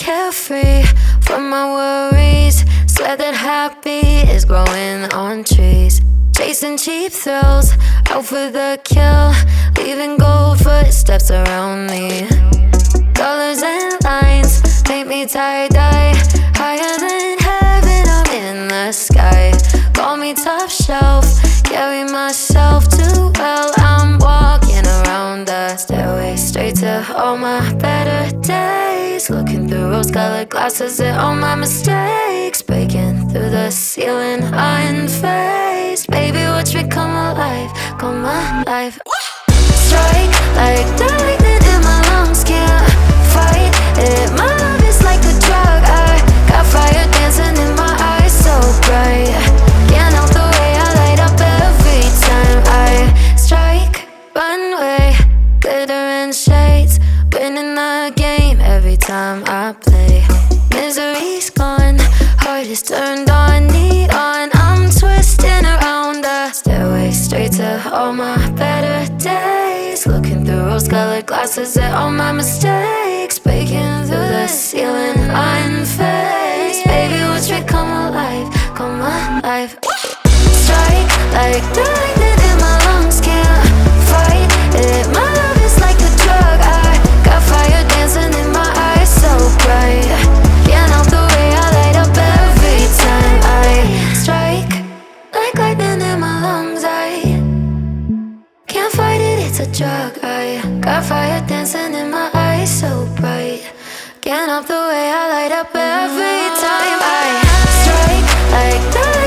carefree from my worries. Swear that happy is growing on trees. Chasing cheap thrills, out for the kill. Leaving gold footsteps around me. Colors and lines make me tie-dye. Higher than heaven, I'm in the sky. Call me top shelf, carry myself too well. I'm walking around the stairway, straight to all my better days. Looking through rose-colored glasses at all my mistakes. Breaking through the ceiling, unfazed. Baby, watch me come alive, come alive. Strike like the lightning in my lungs, can't fight it. My love is like a drug, I got fire dancing in my eyes, so bright. Can't help the way I light up every time I strike. Runway, glitter and shades, winning the game every time I play. Misery's gone, heart is turned on, neon. I'm twisting around the stairway, straight to all my better days. Looking through rose-colored glasses at all my mistakes. Breaking through the ceiling, unfazed. Baby, watch me come alive, come alive. Strike like the lightning in my lungs, can't fight it. My love is like a drug, I got fire dancing in my eyes, so bright. Can't help the way I light up every time I strike. Like lightning in my lungs, I can't fight it, it's a drug. I got fire dancing in my eyes, so bright. Can't help the way I light up every time I strike. Like the